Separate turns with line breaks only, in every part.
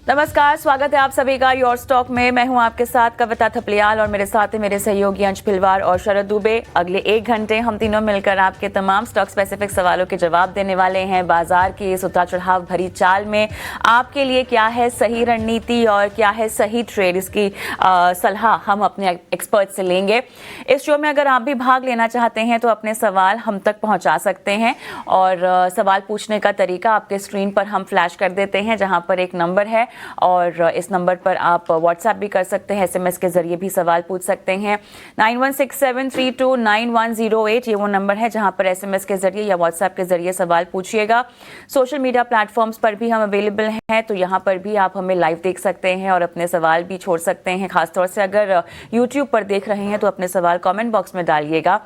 नमस्कार, स्वागत है आप सभी का योर स्टॉक में। मैं हूं आपके साथ कविता थपलियाल और मेरे साथ है मेरे सहयोगी अंश भिलवार और शरद दुबे। अगले 1 घंटे हम तीनों मिलकर आपके तमाम स्टॉक स्पेसिफिक सवालों के जवाब देने वाले हैं। बाजार की इस उतार चढ़ाव भरी चाल में आपके लिए क्या है सही रणनीति और क्या है सही ट्रेड, इसकी सलाह हम अपने एक्सपर्ट से लेंगे। इस शो में अगर आप भी भाग लेना चाहते हैं तो अपने सवाल हम तक पहुँचा सकते हैं और सवाल पूछने का तरीका आपके स्क्रीन पर हम फ्लैश कर देते हैं, जहाँ पर एक नंबर है और इस नंबर पर आप व्हाट्सएप भी कर सकते हैं, एसएमएस के जरिए भी सवाल पूछ सकते हैं। 9167329108 ये वो नंबर है जहां पर एसएमएस के जरिए या व्हाट्सएप के जरिए सवाल पूछिएगा। सोशल मीडिया प्लेटफॉर्म्स पर भी हम अवेलेबल हैं, तो यहां पर भी आप हमें लाइव देख सकते हैं और अपने सवाल भी छोड़ सकते हैं। खासतौर से अगर यूट्यूब पर देख रहे हैं तो अपने सवाल कॉमेंट बॉक्स में डालिएगा।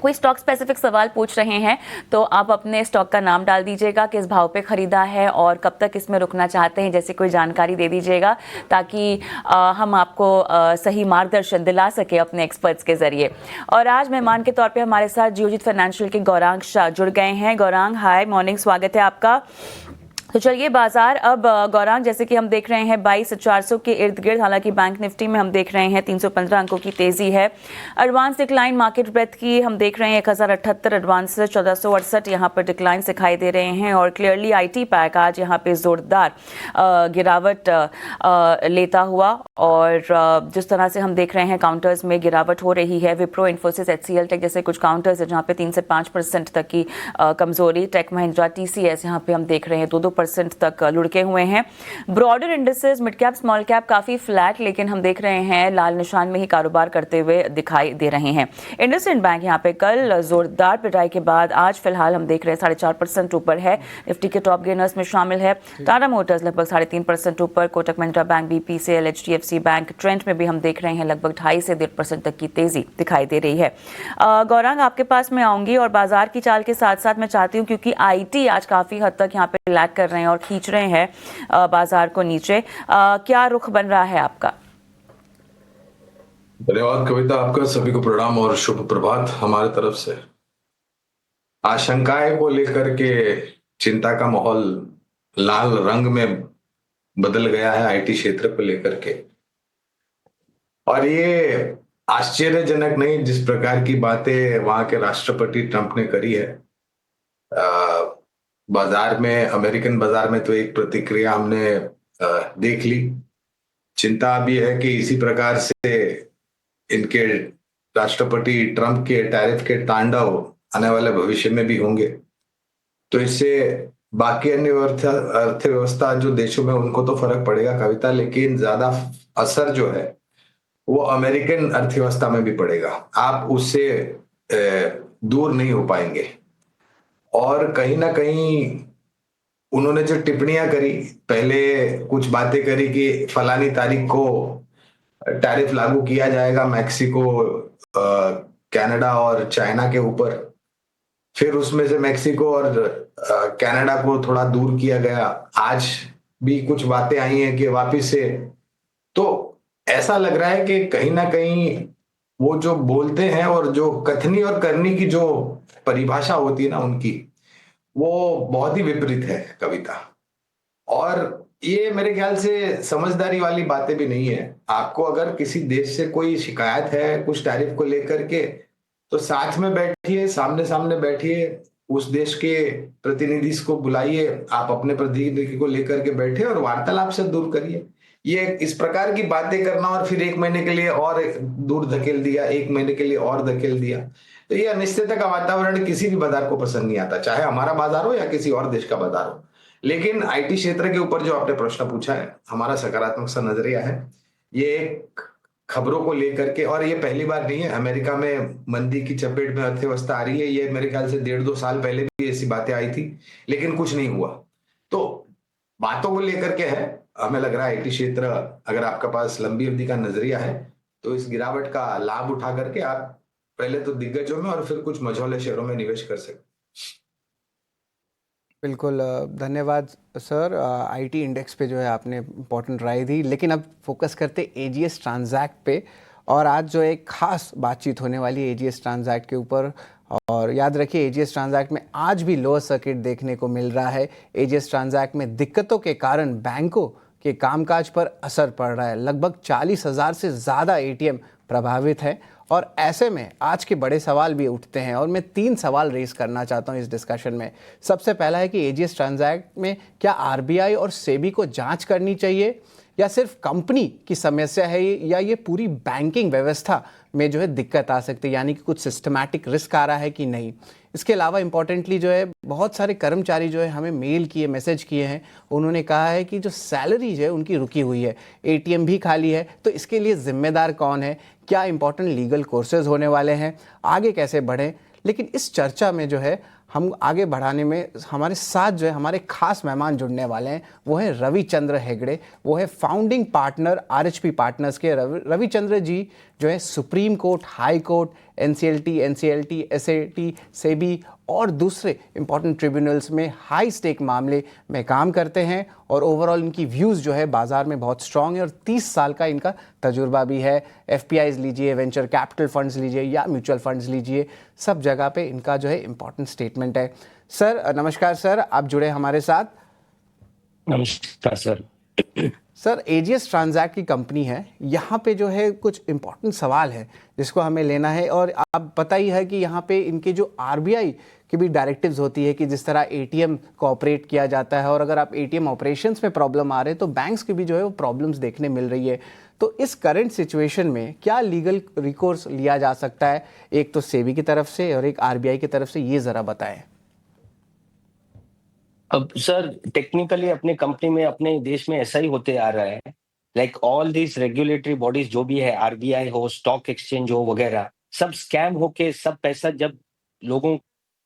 कोई स्टॉक स्पेसिफिक सवाल पूछ रहे हैं तो आप अपने स्टॉक का नाम डाल दीजिएगा, किस भाव पे खरीदा है और कब तक इसमें रुकना चाहते हैं, जैसे कोई जानकारी दे दीजिएगा ताकि हम आपको सही मार्गदर्शन दिला सके अपने एक्सपर्ट्स के जरिए। और आज मेहमान के तौर पे हमारे साथ जियोजीत फाइनेंशियल के गौरांग शाह जुड़ गए हैं। गौरांग, हाय मॉर्निंग, स्वागत है आपका। तो चलिए बाजार अब गौरांग, जैसे कि हम देख रहे हैं 22,400 के इर्द गिर्द, हालांकि बैंक निफ्टी में हम देख रहे हैं 315 अंकों की तेजी है। एडवांस डिक्लाइन मार्केट ब्रेथ की हम देख रहे हैं 1078, एडवांस 1468 यहाँ पर डिक्लाइन दिखाई दे रहे हैं। और क्लियरली आईटी पैक आज यहाँ पे जोरदार गिरावट लेता हुआ और जिस तरह से हम देख रहे हैं काउंटर्स में गिरावट हो रही है। विप्रो, इन्फोसिस, एचसीएल टेक जैसे कुछ काउंटर्स है जहाँ पे 3 से 5% तक की कमजोरी। टेक महिंद्रा, टीसीएस यहाँ पे हम देख रहे हैं 2% तक लुढ़के हुए हैं। Broader indices, mid cap, small cap काफी फ्लैट, लेकिन हम देख रहे हैं लाल निशान में ही कारोबार करते हुए दिखाई दे रहे हैं। इंडसइंड बैंक यहाँ पे कल जोरदार पिटाई के बाद आज फिलहाल हम देख रहे हैं 4.5% ऊपर है। निफ्टी के टॉप गेनर्स में शामिल है टाटा मोटर्स लगभग 3.5% ऊपर। Kotak Mahindra bank, BPCL, HDFC bank, trend में भी हम देख रहे हैं लगभग 2.5 से 1.5% तक की तेजी दिखाई दे रही है। गौरांग, आपके पास मैं आऊंगी और बाजार की चाल के साथ साथ मैं चाहती हूँ, क्योंकि आईटी आज काफी हद तक यहाँ पे लैग कर रहे हैं और खींच रहे हैं बाजार को नीचे, क्या रुख बन रहा है आपका?
धन्यवाद कविता, आपका सभी को प्रणाम और शुभ प्रभात हमारे तरफ से। आशंकाएं को लेकर के चिंता का माहौल लाल रंग में बदल गया है आईटी क्षेत्र को लेकर के, और ये आश्चर्यजनक नहीं जिस प्रकार की बातें वहां के राष्ट्रपति ट्रंप ने करी है। बाजार में, अमेरिकन बाजार में तो एक प्रतिक्रिया हमने देख ली। चिंता भी है कि इसी प्रकार से इनके राष्ट्रपति ट्रंप के टैरिफ के तांडव आने वाले भविष्य में भी होंगे, तो इससे बाकी अन्य अर्थव्यवस्था जो देशों में उनको तो फर्क पड़ेगा कविता, लेकिन ज्यादा असर जो है वो अमेरिकन अर्थव्यवस्था में भी पड़ेगा। आप उससे दूर नहीं हो पाएंगे। और कहीं ना कहीं उन्होंने जो टिप्पणियां करी, पहले कुछ बातें करी कि फलानी तारीख को टैरिफ लागू किया जाएगा मैक्सिको, कनाडा और चाइना के ऊपर, फिर उसमें से मैक्सिको और कनाडा को थोड़ा दूर किया गया। आज भी कुछ बातें आई हैं कि वापिस से, तो ऐसा लग रहा है कि कहीं ना कहीं वो जो बोलते हैं और जो कथनी और करनी की जो परिभाषा होती है ना उनकी, वो बहुत ही विपरीत है कविता। और ये मेरे ख्याल से समझदारी वाली बातें भी नहीं है। आपको अगर किसी देश से कोई शिकायत है कुछ टैरिफ को लेकर के, तो साथ में बैठिए, सामने सामने बैठिए, उस देश के प्रतिनिधि को बुलाइए, आप अपने प्रतिनिधि को लेकर के बैठे और वार्तालाप से दूर करिए। ये इस प्रकार की बातें करना और फिर 1 महीने के लिए और दूर धकेल दिया, 1 महीने के लिए और धकेल दिया, तो ये अनिश्चितता का वातावरण किसी भी बाजार को पसंद नहीं आता, चाहे हमारा बाजार हो या किसी और देश का बाजार हो। लेकिन आईटी क्षेत्र के ऊपर जो आपने प्रश्न पूछा है, हमारा सकारात्मक सा नजरिया है। ये खबरों को लेकर के, और ये पहली बार नहीं है, अमेरिका में मंदी की चपेट में अर्थव्यवस्था आ रही है। ये मेरे ख्याल से 1.5-2 साल पहले भी ऐसी बातें आई थी, लेकिन कुछ नहीं हुआ। तो बातों को लेकर के है, हमें लग रहा है आईटी क्षेत्र, अगर आपके पास लंबी अवधि का नजरिया है तो इस गिरावट का लाभ उठा करके आप पहले तो दिग्गजों में और फिर कुछ मझौले शेयरों में निवेश कर सकते।
बिल्कुल, धन्यवाद सर। आईटी इंडेक्स पे जो है आपने इम्पोर्टेंट राय दी, लेकिन अब फोकस करते एजीएस ट्रांजैक्ट पे। और आज जो एक खास बातचीत होने वाली है एजीएस ट्रांजैक्ट के ऊपर, और याद रखिए एजीएस ट्रांजैक्ट में आज भी लोअर सर्किट देखने को मिल रहा है। एजीएस ट्रांजैक्ट में दिक्कतों के कारण बैंकों के कामकाज पर असर पड़ रहा है। लगभग 40,000 से ज़्यादा एटीएम प्रभावित हैं और ऐसे में आज के बड़े सवाल भी उठते हैं और मैं 3 सवाल रेज करना चाहता हूं इस डिस्कशन में। सबसे पहला है कि एजीएस ट्रांजैक्ट में क्या आरबीआई और सेबी को जांच करनी चाहिए या सिर्फ कंपनी की समस्या है या ये पूरी बैंकिंग व्यवस्था में जो है दिक्कत आ सकती है, यानी कि कुछ सिस्टमैटिक रिस्क आ रहा है कि नहीं। इसके अलावा इंपॉर्टेंटली जो है बहुत सारे कर्मचारी जो है हमें मेल किए, मैसेज किए हैं, उन्होंने कहा है कि जो सैलरी जो है उनकी रुकी हुई है, एटीएम भी खाली है, तो इसके लिए जिम्मेदार कौन है, क्या इंपॉर्टेंट लीगल कोर्सेज होने वाले हैं, आगे कैसे बढ़ें। लेकिन इस चर्चा में जो है हम आगे बढ़ाने में हमारे साथ जो है हमारे खास मेहमान जुड़ने वाले हैं, वो है रविचंद्र हेगड़े। वो है फाउंडिंग पार्टनर आरएचपी पार्टनर्स के। रविचंद्र जी जो है supreme court, high court, NCLT, SAT, SEBI और दूसरे इंपॉर्टेंट ट्रिब्यूनल्स में हाई स्टेक मामले में काम करते हैं और ओवरऑल इनकी व्यूज़ जो है बाजार में बहुत स्ट्रांग है और 30 साल का इनका तजुर्बा भी है। एफपीआईज लीजिए, वेंचर कैपिटल फंड्स लीजिए या म्यूचुअल फंड्स लीजिए, सब जगह पे इनका जो है इंपॉर्टेंट स्टेटमेंट है। सर नमस्कार सर, आप जुड़े हमारे साथ।
नमस्कार सर।
सर एजीएस ट्रांजैक्ट की कंपनी है, यहाँ पे जो है कुछ इंपॉर्टेंट सवाल है जिसको हमें लेना है और आप पता ही है कि यहाँ पे इनके जो आरबीआई की भी डायरेक्टिव्स होती है कि जिस तरह एटीएम को ऑपरेट किया जाता है और अगर आप एटीएम ऑपरेशंस में प्रॉब्लम आ रहे हैं तो बैंक्स की भी जो है वो प्रॉब्लम्स देखने मिल रही है। तो इस करंट सिचुएशन में क्या लीगल रिकोर्स लिया जा सकता है, एक तो सेबी की तरफ से और एक आरबीआई की तरफ से, ये ज़रा बताएं।
अब सर टेक्निकली अपने कंपनी में, अपने देश में ऐसा ही होते आ रहा है। Like all this regulatory bodies जो भी है, आरबीआई हो, स्टॉक एक्सचेंज हो वगैरह, सब स्कैम होके सब पैसा जब लोगों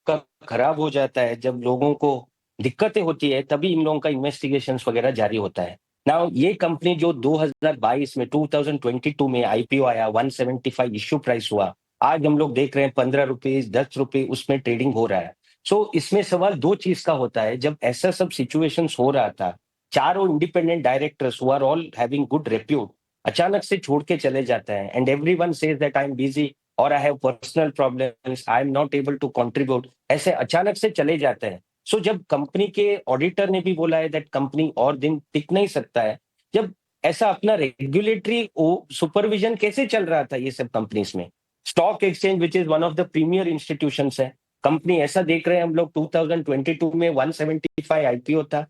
का खराब हो जाता है, जब लोगों को दिक्कतें होती है, तभी इन लोगों का इन्वेस्टिगेशन वगैरह जारी होता है। नाउ ये कंपनी जो 2022 में 2022 में आईपीओ आया, 175 इश्यू प्राइस हुआ, आज हम लोग देख रहे हैं 15 रुपीज, 10 रुपये उसमें ट्रेडिंग हो रहा है। सो इसमें सवाल दो चीज का होता है। जब ऐसा सब सिचुएशंस हो रहा था, चारों independent directors who are all having good repute अचानक से छोड़ के चले जाते हैं and everyone says that I am busy और I have personal problems, I am not able to contribute, ऐसे अचानक से चले जाते हैं। सो जब कंपनी के ऑडिटर ने भी बोला है दैट कंपनी और दिन टिक नहीं सकता है, जब ऐसा अपना रेगुलेटरी सुपरविजन कैसे चल रहा था ये सब कंपनीज में। Stock exchange which is one of the premier institutions है, कंपनी ऐसा देख रहे हैं हम लोग 2022 में 175 आईपीओ था।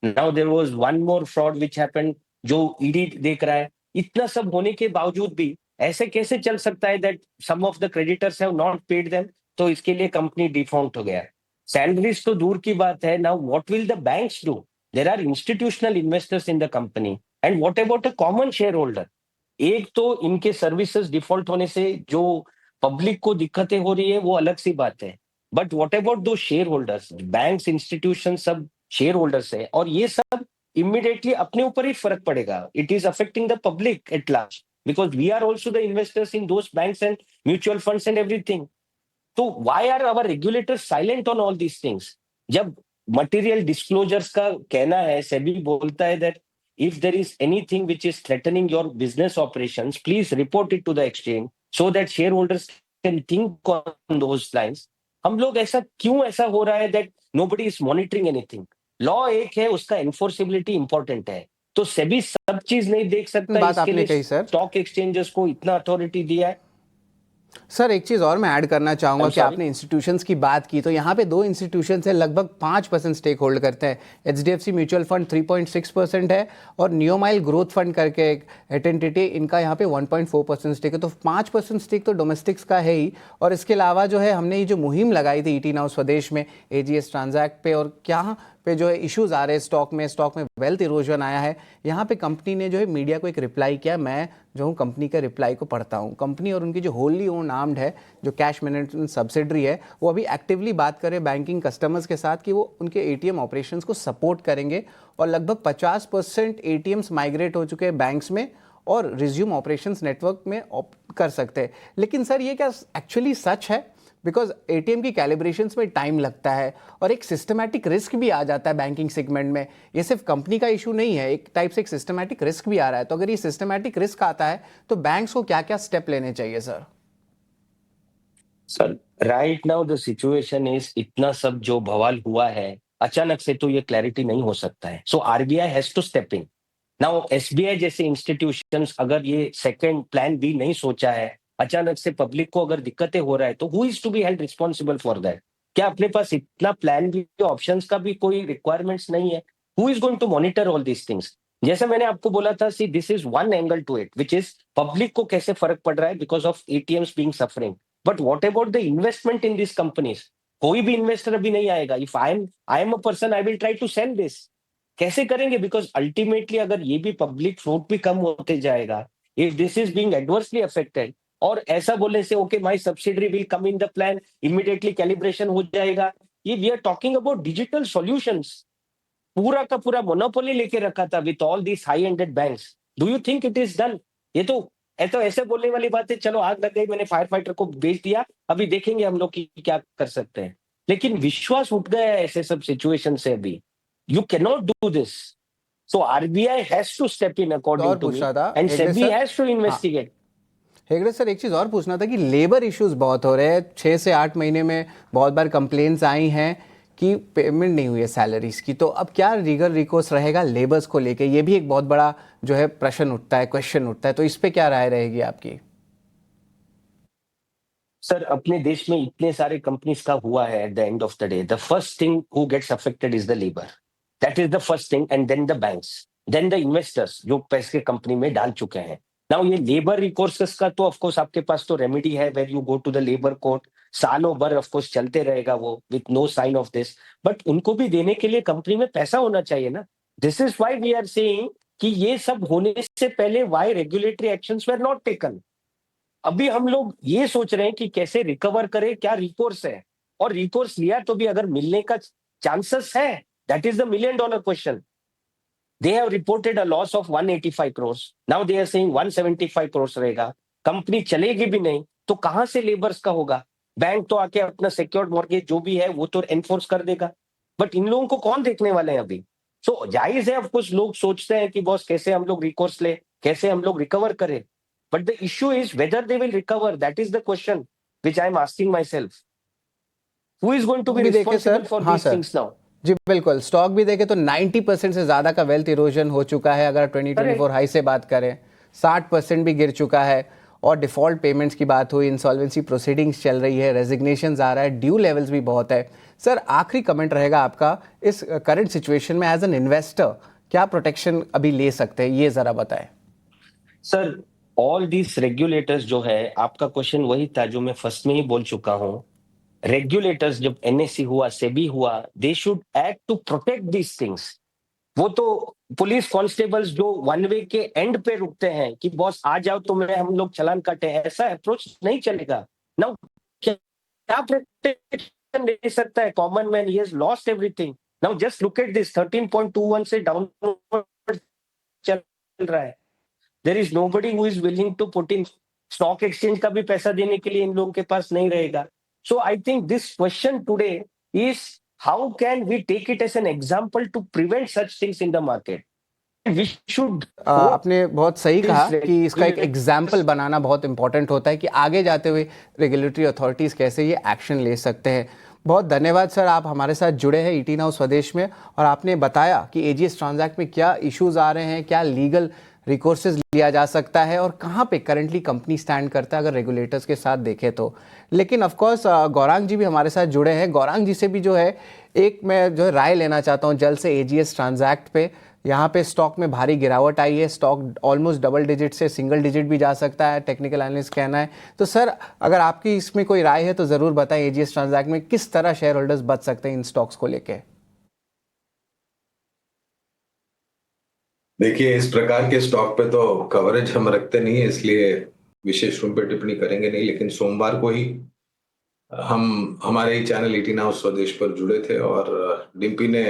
Now there was one more fraud which happened जो ईडी देख रहा है। इतना सब होने के बावजूद भी ऐसे कैसे चल सकता है that some of the creditors have not paid them, तो इसके लिए कंपनी डिफॉल्ट हो गया। सैलरीज तो दूर की बात है, now what will the banks do? There are institutional investors in the company and what about a common share holder? एक तो इनके सर्विसेज डिफॉल्ट होने से जो पब्लिक को दिक्कतें हो रही है वो अलग सी बात है, बट व्हाट अबाउट दो शेयर होल्डर्स? बैंक्स, इंस्टीट्यूशन सब शेयर होल्डर्स है और ये सब इमीडिएटली अपने ऊपर ही फर्क पड़ेगा। It is affecting the public at large because we are also the investors in those banks and mutual funds and everything. तो why are our regulators silent on all these things? जब material disclosures का कहना है, सेबी बोलता है that if there is anything which is threatening your business operations, please report it to the exchange so that shareholders can think on those lines. हम लोग ऐसा क्यों ऐसा हो रहा है that nobody is monitoring anything? Law एक है, उसका एनफोर्सेबिलिटी इंपॉर्टेंट है, तो सेबी सब चीज नहीं देख सकता,
बात
इसके
आपने
लिए
कही सर।
स्टॉक एक्सचेंजेस को इतना अथॉरिटी दिया है।
सर एक चीज़ और मैं ऐड करना चाहूँगा
I'm
कि
sorry?
आपने इंस्टीट्यूशंस की बात की, तो यहाँ पे दो इंस्टीट्यूशंस हैं, लगभग 5% स्टेक होल्ड करते हैं। एचडीएफसी म्यूचुअल फंड 3.6% है और नियोमाइल ग्रोथ फंड करके एक एंटिटी, इनका यहाँ पे 1.4% स्टेक है। तो 5% स्टेक तो डोमेस्टिक्स का है ही। और इसके अलावा जो है हमने ये जो मुहिम लगाई थी ईटी नाउ स्वदेश में एजीएस ट्रांजैक्ट पे, और क्या पे जो है इश्यूज आ रहे हैं स्टॉक में वेल्थ इरोजन आया है, यहाँ पे कंपनी ने जो है मीडिया को एक रिप्लाई किया। मैं जो हूँ कंपनी का रिप्लाई को पढ़ता हूँ। कंपनी और उनकी जो होली ओन आर्म्ड है, जो कैश मैनेजमेंट सब्सिडरी है, वो अभी एक्टिवली बात करे बैंकिंग कस्टमर्स के साथ कि वो उनके एटीएम ऑपरेशंस को सपोर्ट करेंगे और लगभग 50% एटीएम्स माइग्रेट हो चुके हैं बैंक्स में और रिज्यूम ऑपरेशंस नेटवर्क में कर सकते हैं। लेकिन सर ये क्या एक्चुअली सच है? बिकॉज एटीएम की कैलिब्रेशंस में टाइम लगता है और एक सिस्टमैटिक रिस्क भी आ जाता है बैंकिंग सेगमेंट में। ये सिर्फ कंपनी का इशू नहीं है, एक टाइप से एक सिस्टमैटिक रिस्क भी आ रहा है। तो अगर ये सिस्टमैटिक रिस्क आता है तो बैंक्स को क्या क्या स्टेप लेने चाहिए sir?
Sir right now the situation is, इतना सब जो बवाल हुआ है, अचानक से तो ये क्लैरिटी नहीं हो सकता है. So RBI has to step in. Now SBI जैसे इंस्टीट्यूशंस अगर ये सेकंड प्लान बी नहीं सोचा है, अचानक से पब्लिक को अगर दिक्कतें हो रहा है, तो who is to be held responsible for that? क्या अपने पास इतना प्लान बी ऑप्शंस का भी कोई रिक्वायरमेंट्स नहीं है? Who is going to monitor all these things? जैसे मैंने आपको बोला था, see this is one angle to it, which is public को कैसे फर्क पड़ रहा है because of ATMs being suffering. But what about the investment in this companies? कोई भी इन्वेस्टर अभी नहीं आएगा. If I am a person, I will try to sell this. कैसे करेंगे? बिकॉज अल्टीमेटली अगर ये भी पब्लिक फ्लोट भी कम होते जाएगा, if this is being adversely affected, और ऐसा बोलने से okay my subsidiary will come in the plan, immediately calibration हो जाएगा. ये we are talking about digital solutions. पूरा का पूरा मोनोपोली लेके रखा था with all these high ended banks. Do you think it is done? ये तो ऐसे बोलने वाली बात है, चलो आग लग गई, मैंने फायर फाइटर को भेज दिया, अभी देखेंगे हम लोग की क्या कर सकते हैं. लेकिन विश्वास उठ गया है ऐसे सब सिचुएशन से अभी. You cannot do this. So RBI has to step in
और
according to
पूछ
me,
रहा था
and
Hegde
SEBI
sir,
has to
हाँ
investigate.
हेगड़े सर, एक चीज़ और पूछना था कि लेबर इश्यूज बहुत हो रहे हैं. 6 से 8 महीने में बहुत बार कंप्लेंट्स आई हैं कि पेमेंट नहीं हुई है सैलरीज की. तो अब क्या लीगल रिकोर्स रहेगा लेबर्स को लेके? ये भी एक बहुत बड़ा जो है प्रश्न उठता है, क्वेश्चन उठता है. तो इस पे क्या राय रहेगी आपकी?
सर, अपने देश में इतने सारे कंपनीज का हुआ है, at the end of the day the first thing who gets affected is the labour. That is the first thing, and then the banks, then the investors जो पैसे कंपनी में डाल चुके हैं. नाउ ये लेबर रिकोर्सेस का तो ऑफकोर्स आपके पास तो रेमेडी है, where you go to the labour court. सालों भर ऑफकोर्स चलते रहेगा वो, with no sign off this. But उनको भी देने के लिए कंपनी में पैसा होना चाहिए ना. This is why we are saying कि ये सब होने से पहले why regulatory actions were not taken. अभी हम लोग ये सोच रहे हैं कि कैसे रिकवर करें, क्या रिकोर्स है, और रिकोर्स लिया तो भी अगर मिलने का चांसेस है, that is the million dollar question. They have reported a loss of 185 crores. Now they are saying 175 crores रहेगा. कंपनी चलेगी भी नहीं तो कहां से लेबर्स का होगा? बैंक तो आके अपना सिक्योर्ड मॉर्गेज जो भी है वो तो एनफोर्स कर देगा, बट इन लोगों को कौन देखने वाले हैं अभी? सो जायज है, ऑफ कोर्स लोग सोचते हैं कि बॉस कैसे हम लोग रिकोर्स ले, कैसे हम लोग रिकवर करें. But the issue is whether they will recover. That is the question which I am asking myself. Who is going to be
भी देखे
responsible
सर,
for
हाँ
these
सर
things now?
जी बिल्कुल. Stock भी देखे तो 90% से ज़्यादा का वेल्थ इरोजन हो चुका है. अगर 2024 हाई से बात करें 60% भी गिर चुका है. और डिफ़ॉल्ट पेमेंट्स की बात हुई, इंसॉल्वेंसी प्रोसीडिंग्स चल रही है, रेजिग्नेशंस आ रहा है, ड्यू लेवल्स भी बहुत है. सर आखिरी कमेंट रहेगा आपका इस करंट सिचुएशन में एज एन इन्वेस्टर क्या प्रोटेक्शन अभी ले सकते हैं, ये ज़रा बताएं.
सर, ऑल दीज रेगुलेटर्स जो है, आपका क्वेश्चन वही था जो मैं फर्स्ट में ही बोल चुका हूं. रेगुलेटर्स जब एनएससी हुआ, सेबी हुआ, they should act to protect these things. वो तो पुलिस कांस्टेबल्स जो वन वे के एंड पे रुकते हैं कि बॉस आ जाओ तो मैं हम लोग चलान काटे, ऐसा अप्रोच नहीं चलेगा. नाउ क्या प्रोटेक्शन दे सकता है common man? He has lost everything. Now just look at this, 13.21 से डाउनवर्ड चल रहा है. There is nobody who is willing to put in. Stock exchange का भी पैसा देने के लिए इन लोगों के पास नहीं रहेगा. So I think this question today is how can we take it as an example to prevent such things in the market. We should
आपने बहुत सही कहा कि इसका एक एग्जाम्पल बनाना बहुत इंपॉर्टेंट होता है कि आगे जाते हुए रेगुलेटरी अथॉरिटीज़ कैसे ये एक्शन ले सकते हैं. बहुत धन्यवाद सर, आप हमारे साथ जुड़े हैं ईटी नाउ स्वदेश में, और आपने बताया कि एजीएस ट्रांजैक्ट में क्या इश्यूज आ रहे हैं, क्या लीगल रिकोर्सेज लिया जा सकता है, और कहाँ पे करंटली कंपनी स्टैंड करता है अगर रेगुलेटर्स के साथ देखें तो. लेकिन ऑफ कोर्स गौरांग जी भी हमारे साथ जुड़े हैं. गौरांग जी से भी जो है एक मैं जो है राय लेना चाहता हूँ जल्द से एजीएस ट्रांजैक्ट पे. यहाँ पे स्टॉक में भारी गिरावट आई है, स्टॉक ऑलमोस्ट डबल डिजिट से सिंगल डिजिट भी जा सकता है, टेक्निकल एनालिस्ट कहना है. तो सर अगर आपकी इसमें कोई राय है तो ज़रूर बताएं, एजीएस ट्रांजैक्ट में किस तरह शेयर होल्डर्स बच सकते हैं इन स्टॉक्स को लेके.
देखिए, इस प्रकार के स्टॉक पे तो कवरेज हम रखते नहीं है, इसलिए विशेष रूप पे टिप्पणी करेंगे नहीं. लेकिन सोमवार को ही हम हमारे ही चैनल ईटी नाउ स्वदेश पर जुड़े थे और डिम्पी ने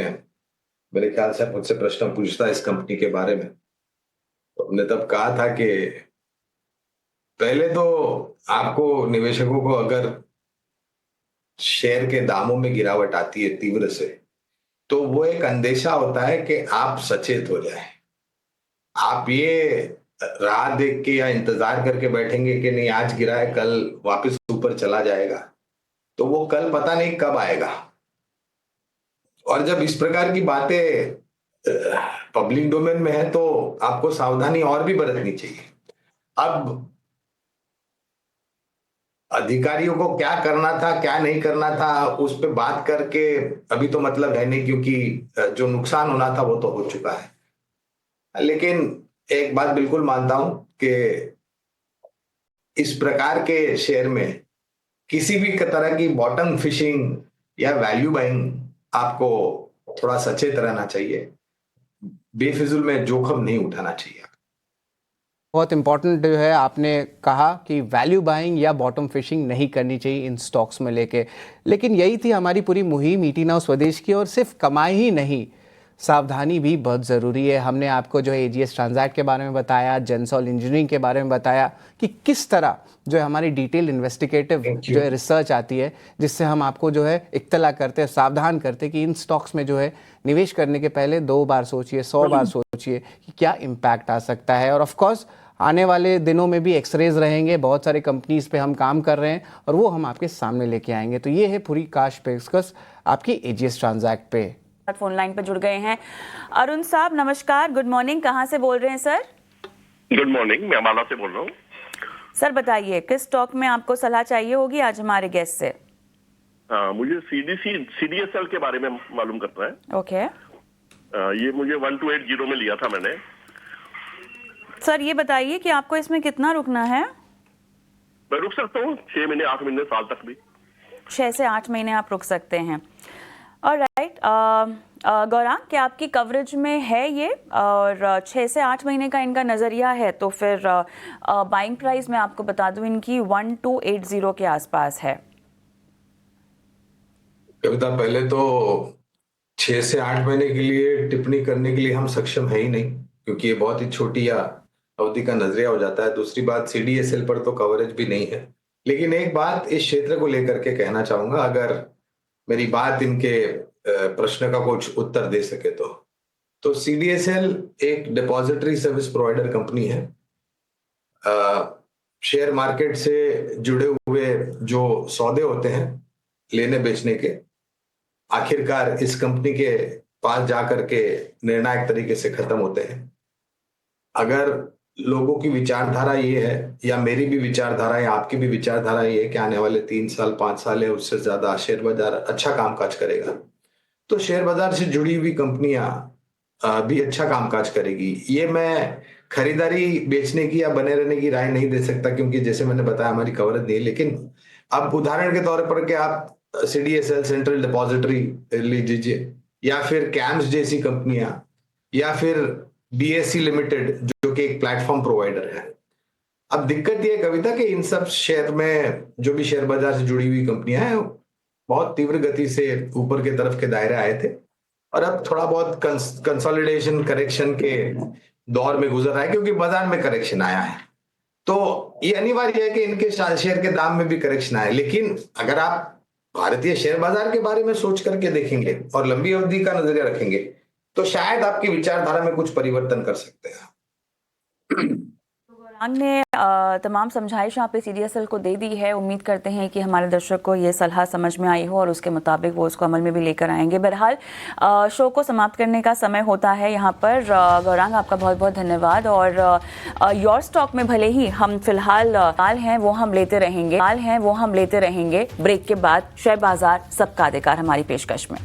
मेरे ख्याल से मुझसे प्रश्न पूछता इस कंपनी के बारे में. तो हमने तब कहा था कि पहले तो आपको निवेशकों को अगर शेयर के दामों में गिरावट आती है तीव्र से, तो वो एक अंदेशा होता है कि आप सचेत हो जाएं. आप ये राह देख के या इंतजार करके बैठेंगे कि नहीं आज गिरा है कल वापस ऊपर चला जाएगा, तो वो कल पता नहीं कब आएगा. और जब इस प्रकार की बातें पब्लिक डोमेन में है तो आपको सावधानी और भी बरतनी चाहिए। अब अधिकारियों को क्या करना था क्या नहीं करना था उस पे बात करके अभी तो मतलब है नहीं, क्योंकि जो नुकसान होना था वो तो हो चुका है। लेकिन एक बात बिल्कुल मानता हूं कि इस प्रकार के शेयर में किसी भी तरह की बॉटम फिशिंग या वैल्यू बाइंग आपको थोड़ा सचेत रहना चाहिए, बेफिजुल में जोखिम नहीं उठाना चाहिए।
बहुत इंपॉर्टेंट जो है आपने कहा कि वैल्यू बाइंग या बॉटम फिशिंग नहीं करनी चाहिए इन स्टॉक्स में लेके, लेकिन यही थी हमारी पूरी मुहिम ईटी नाउ स्वदेश की। और सिर्फ कमाई ही नहीं, सावधानी भी बहुत ज़रूरी है। हमने आपको जो है एजीएस ट्रांजैक्ट के बारे में बताया, जेंसॉल इंजीनियरिंग के बारे में बताया कि किस तरह जो है हमारी डिटेल इन्वेस्टिगेटिव जो है रिसर्च आती है, जिससे हम आपको जो है इत्तला करते हैं, सावधान करते हैं कि इन स्टॉक्स में जो है निवेश करने के पहले 2 बार सोचिए, 100 बार सोचिए कि क्या इम्पैक्ट आ सकता है। और ऑफ कोर्स आने वाले दिनों में भी एक्सरेज रहेंगे, बहुत सारे कंपनीज पे हम काम कर रहे हैं और वो हम आपके सामने लेके आएंगे। तो ये है पूरी काश पेशकश आपकी एजीएस ट्रांजैक्ट पे।
फोन लाइन पर जुड़ गए हैं अरुण साहब, नमस्कार, गुड मॉर्निंग, कहाँ से बोल रहे हैं सर?
गुड मॉर्निंग, मैं अम्बाला से बोल रहा हूँ।
सर बताइए किस स्टॉक में आपको सलाह चाहिए होगी आज हमारे गेस्ट से?
मुझे सीडीएसएल के बारे में मालूम करना है।
ओके
ये मुझे 1280 में लिया था मैंने।
सर ये बताइए कि आपको इसमें कितना रुकना है?
मैं रुक सकता हूँ 6 महीने, 8 महीने, साल तक भी।
6 से 8 महीने आप रुक सकते हैं। ऑलराइट गौरांग, क्या आपकी कवरेज में है ये? और 6 से 8 महीने का इनका नज़रिया है तो फिर बाइंग प्राइस मैं आपको बता दूं इनकी 1280 के आसपास है।
कविता, पहले तो 6 से 8 महीने के लिए टिप्पणी करने के लिए हम सक्षम है ही नहीं, क्योंकि ये बहुत ही छोटी या अवधि का नजरिया हो जाता है। दूसरी बात, सीडीएसएल पर तो कवरेज भी नहीं है। लेकिन एक बात इस क्षेत्र को लेकर के कहना चाहूंगा, अगर मेरी बात इनके प्रश्न का कुछ उत्तर दे सके तो सीडीएसएल एक डिपॉजिटरी सर्विस प्रोवाइडर कंपनी है। शेयर मार्केट से जुड़े हुए जो सौदे होते हैं लेने बेचने के, आखिरकार इस कंपनी के पास जाकर के निर्णायक तरीके से खत्म होते हैं। अगर लोगों की विचारधारा ये है, या मेरी भी विचारधारा या आपकी भी विचारधारा ये है कि आने वाले 3 साल 5 साल है उससे ज्यादा शेयर बाजार अच्छा कामकाज करेगा, तो शेयर बाजार से जुड़ी हुई कंपनियां भी अच्छा कामकाज करेगी। ये मैं खरीदारी बेचने की या बने रहने की राय नहीं दे सकता, क्योंकि जैसे मैंने बताया हमारी कवरेज नहीं है। लेकिन अब उदाहरण के तौर पर कि आप सीडीएसएल सेंट्रल डिपॉजिटरी लीजिए, या फिर कैम्स जैसी कंपनियां, या फिर बीएससी लिमिटेड जो कि एक प्लेटफॉर्म प्रोवाइडर है। अब दिक्कत यह कविता कि इन सब शेयर में जो भी शेयर बाजार से जुड़ी हुई कंपनियां हैं बहुत तीव्र गति से ऊपर के तरफ के दायरे आए थे, और अब थोड़ा बहुत कंसोलिडेशन करेक्शन के दौर में गुजर रहा है, क्योंकि बाजार में करेक्शन आया है। तो ये अनिवार्य है कि इनके शेयर के दाम में भी करेक्शन आए। लेकिन अगर आप भारतीय शेयर बाजार के बारे में सोच करके देखेंगे और लंबी अवधि का नजरिया रखेंगे तो शायद आपकी विचारधारा में कुछ परिवर्तन कर सकते हैं।
गौरांग ने तमाम समझाइश यहाँ पे सीडीएसएल को दे दी है। उम्मीद करते हैं कि हमारे दर्शक को ये सलाह समझ में आई हो और उसके मुताबिक वो उसको अमल में भी लेकर आएंगे। बहरहाल शो को समाप्त करने का समय होता है यहाँ पर। गौरांग, आपका बहुत बहुत धन्यवाद। और योर स्टॉक में भले ही हम फिलहाल हाल हैं वो हम लेते रहेंगे ब्रेक के बाद शेयर बाजार सबका अधिकार हमारी पेशकश में।